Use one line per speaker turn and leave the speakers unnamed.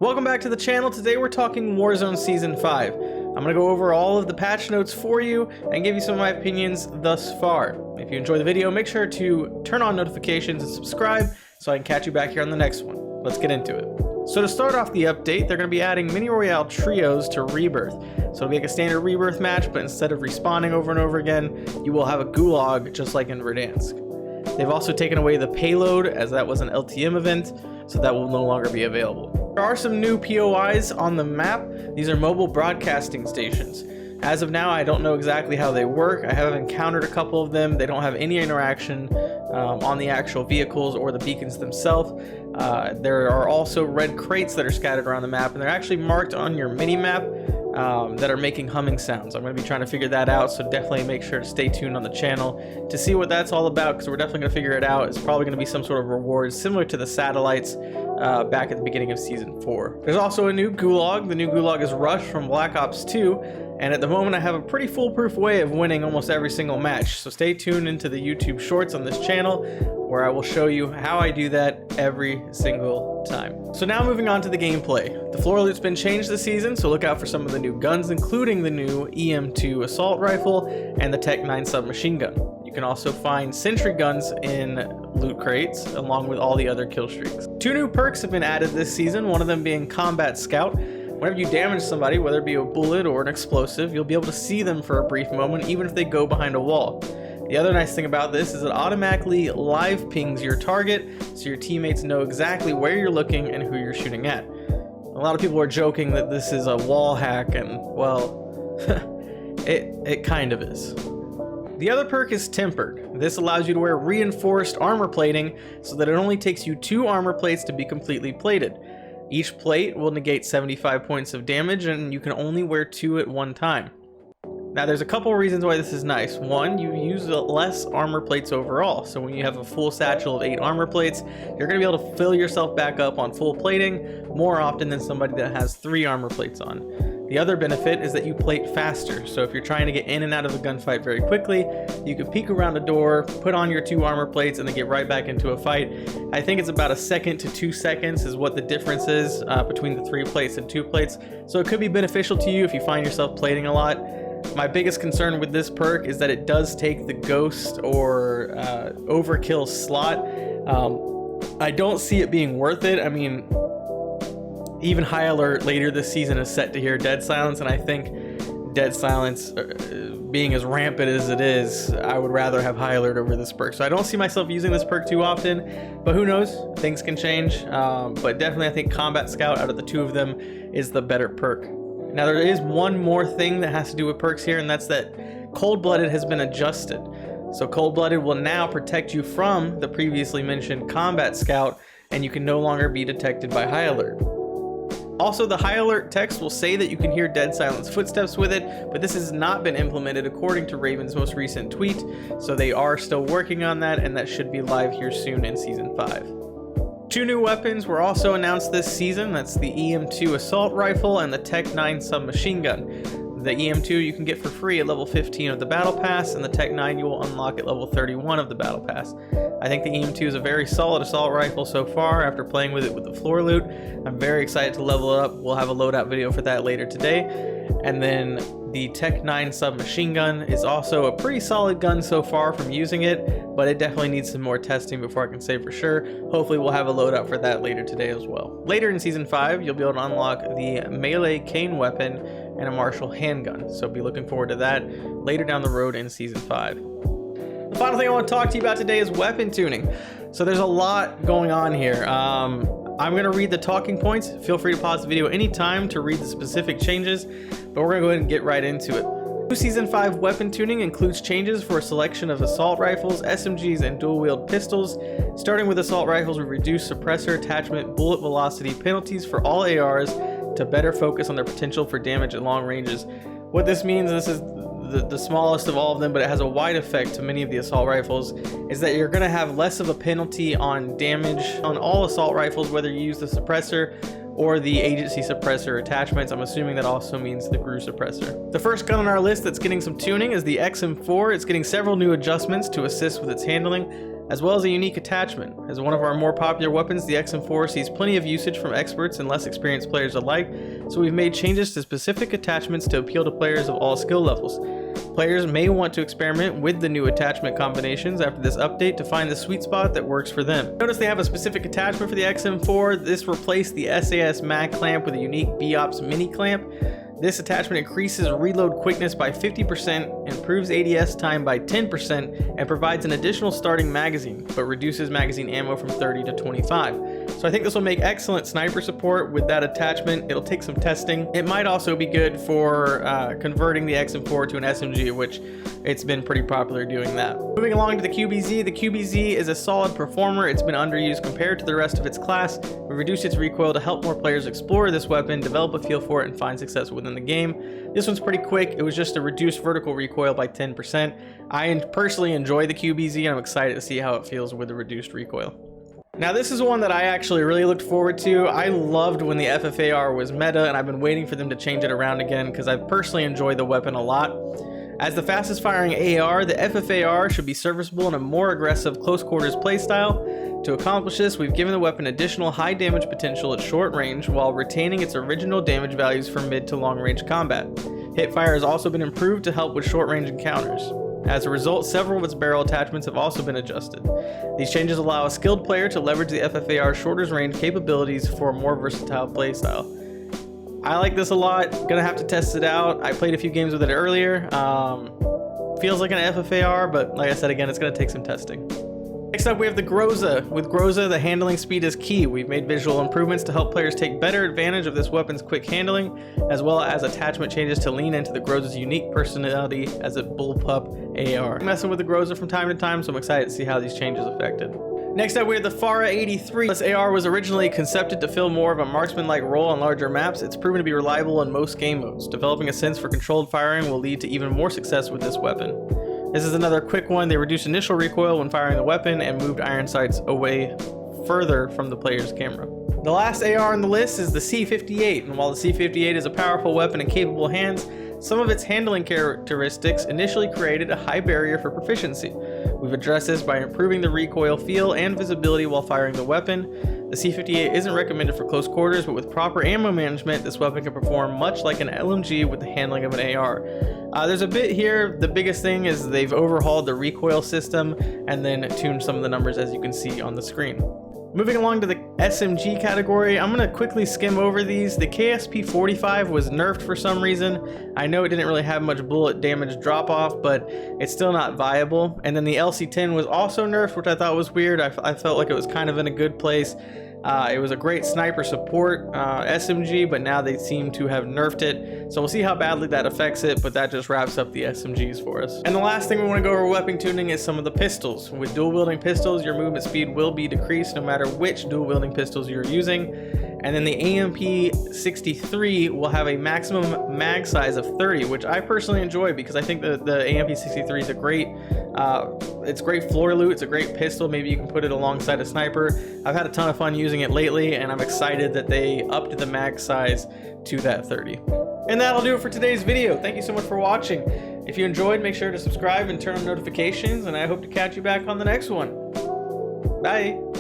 Welcome back to the channel. Today we're talking Warzone Season 5. I'm going to go over all of the patch notes for you and give you some of my opinions thus far. If you enjoy the video, make sure to turn on notifications and subscribe so I can catch you back here on the next one. Let's get into it. So to start off the update, they're going to be adding Mini Royale trios to Rebirth. So it'll be like a standard Rebirth match, but instead of respawning over and over again, you will have a gulag just like in Verdansk. They've also taken away the payload, as that was an LTM event, so that will no longer be available. There are some new POIs on the map. These are mobile broadcasting stations. As of now, I don't know exactly how they work. I have encountered a couple of them. They don't have any interaction on the actual vehicles or the beacons themselves. There are also red crates that are scattered around the map, and they're actually marked on your mini-map that are making humming sounds. I'm going to be trying to figure that out, so definitely make sure to stay tuned on the channel to see what that's all about, because we're definitely going to figure it out. It's probably going to be some sort of reward similar to the satellites back at the beginning of Season 4. There's also a new gulag. The new gulag is Rush from Black Ops 2, and at the moment I have a pretty foolproof way of winning almost every single match, so stay tuned into the YouTube shorts on this channel where I will show you how I do that every single time. So now moving on to the gameplay. The floor loot's been changed this season, so look out for some of the new guns, including the new EM2 assault rifle and the Tech 9 submachine gun. You can also find sentry guns in loot crates, along with all the other kill streaks. Two new perks have been added this season, one of them being Combat Scout. Whenever you damage somebody, whether it be a bullet or an explosive, you'll be able to see them for a brief moment, even if they go behind a wall. The other nice thing about this is it automatically live pings your target, so your teammates know exactly where you're looking and who you're shooting at. A lot of people are joking that this is a wall hack, and well, it kind of is. The other perk is Tempered. This allows you to wear reinforced armor plating so that it only takes you 2 armor plates to be completely plated. Each plate will negate 75 points of damage, and you can only wear 2 at one time. Now there's a couple reasons why this is nice. One, you use less armor plates overall, so when you have a full satchel of 8 armor plates, you're going to be able to fill yourself back up on full plating more often than somebody that has 3 armor plates on. The other benefit is that you plate faster, so if you're trying to get in and out of a gunfight very quickly, you can peek around a door, put on your 2 armor plates, and then get right back into a fight. I think it's about 1 second to 2 seconds is what the difference is between the 3 plates and 2 plates, so it could be beneficial to you if you find yourself plating a lot. My biggest concern with this perk is that it does take the ghost or overkill slot. I don't see it being worth it. I mean, even High Alert later this season is set to hear Dead Silence, and I think Dead Silence being as rampant as it is, I would rather have High Alert over this perk. So I don't see myself using this perk too often, but who knows? Things can change. But definitely I think Combat Scout out of the 2 of them is the better perk. Now there is one more thing that has to do with perks here, and that's that Cold-Blooded has been adjusted. So Cold-Blooded will now protect you from the previously mentioned Combat Scout, and you can no longer be detected by High Alert. Also, the High Alert text will say that you can hear Dead Silence footsteps with it, but this has not been implemented according to Raven's most recent tweet, so they are still working on that, and that should be live here soon in Season 5. 2 new weapons were also announced this season. That's the EM2 assault rifle and the Tech 9 submachine gun. The EM2 you can get for free at level 15 of the battle pass, and the Tech 9 you will unlock at level 31 of the battle pass. I think the EM2 is a very solid assault rifle so far after playing with it with the floor loot. I'm very excited to level it up. We'll have a loadout video for that later today. And then the Tech 9 submachine gun is also a pretty solid gun so far from using it, but it definitely needs some more testing before I can say for sure. Hopefully we'll have a loadout for that later today as well. Later in Season 5, you'll be able to unlock the melee cane weapon and a martial handgun, so be looking forward to that later down the road in Season 5. The final thing I want to talk to you about today is weapon tuning. So there's a lot going on here. I'm going to read the talking points. Feel free to pause the video anytime to read the specific changes, but we're going to go ahead and get right into it. New Season 5 weapon tuning includes changes for a selection of assault rifles, SMGs, and dual-wield pistols. Starting with assault rifles, we reduce suppressor attachment bullet velocity penalties for all ARs to better focus on their potential for damage at long ranges. What this means, this is the smallest of all of them, but it has a wide effect to many of the assault rifles, is that you're going to have less of a penalty on damage on all assault rifles, whether you use the suppressor or the agency suppressor attachments. I'm assuming that also means the GRU suppressor. The first gun on our list that's getting some tuning is the XM4. It's getting several new adjustments to assist with its handling. as well as a unique attachment. As one of our more popular weapons, the XM4 sees plenty of usage from experts and less experienced players alike, so we've made changes to specific attachments to appeal to players of all skill levels. Players may want to experiment with the new attachment combinations after this update to find the sweet spot that works for them. Notice they have a specific attachment for the XM4. This replaced the SAS mag clamp with a unique BOPS mini clamp. This attachment increases reload quickness by 50%, improves ADS time by 10%, and provides an additional starting magazine, but reduces magazine ammo from 30 to 25. So I think this will make excellent sniper support with that attachment. It'll take some testing. It might also be good for converting the XM4 to an SMG, which it's been pretty popular doing that. Moving along to the QBZ. The QBZ is a solid performer. It's been underused compared to the rest of its class. We reduced its recoil to help more players explore this weapon, develop a feel for it, and find success within the game. This one's pretty quick. It was just a reduced vertical recoil by 10%. I personally enjoy the QBZ, and I'm excited to see how it feels with the reduced recoil. Now this is one that I actually really looked forward to. I loved when the FFAR was meta, and I've been waiting for them to change it around again because I personally enjoy the weapon a lot. As the fastest firing AR, the FFAR should be serviceable in a more aggressive close quarters playstyle. To accomplish this, we've given the weapon additional high damage potential at short range while retaining its original damage values for mid to long range combat. Hipfire has also been improved to help with short range encounters. As a result, several of its barrel attachments have also been adjusted. These changes allow a skilled player to leverage the FFAR's shorter range capabilities for a more versatile playstyle. I like this a lot. Gonna have to test it out. I played a few games with it earlier. Feels like an FFAR, but like I said again, it's gonna take some testing. Next up, we have the Groza. With Groza, the handling speed is key. We've made visual improvements to help players take better advantage of this weapon's quick handling, as well as attachment changes to lean into the Groza's unique personality as a bullpup AR. I'm messing with the Groza from time to time, so I'm excited to see how these changes affected. Next up, we have the Farah 83. This AR was originally concepted to fill more of a marksman-like role on larger maps. It's proven to be reliable in most game modes. Developing a sense for controlled firing will lead to even more success with this weapon. This is another quick one. They reduced initial recoil when firing the weapon and moved iron sights away further from the player's camera. The last AR on the list is the C58, and while the C58 is a powerful weapon in capable hands, some of its handling characteristics initially created a high barrier for proficiency. We've addressed this by improving the recoil feel and visibility while firing the weapon. The C58 isn't recommended for close quarters, but with proper ammo management, this weapon can perform much like an LMG with the handling of an AR. There's a bit here. The biggest thing is they've overhauled the recoil system and then tuned some of the numbers, as you can see on the screen. Moving along to the SMG category, I'm going to quickly skim over these. The KSP-45 was nerfed for some reason. I know it didn't really have much bullet damage drop off, but it's still not viable. And then the LC-10 was also nerfed, which I thought was weird. I felt like it was kind of in a good place. It was a great sniper support SMG, but now they seem to have nerfed it. So we'll see how badly that affects it, but that just wraps up the SMGs for us. And the last thing we want to go over weapon tuning is some of the pistols. With dual wielding pistols, your movement speed will be decreased no matter which dual wielding pistols you're using. And then the AMP-63 will have a maximum mag size of 30, which I personally enjoy because I think the AMP-63 is a great, it's great floor loot. It's a great pistol. Maybe you can put it alongside a sniper. I've had a ton of fun using it lately, and I'm excited that they upped the mag size to that 30. And that'll do it for today's video. Thank you so much for watching. If you enjoyed, make sure to subscribe and turn on notifications, and I hope to catch you back on the next one. Bye.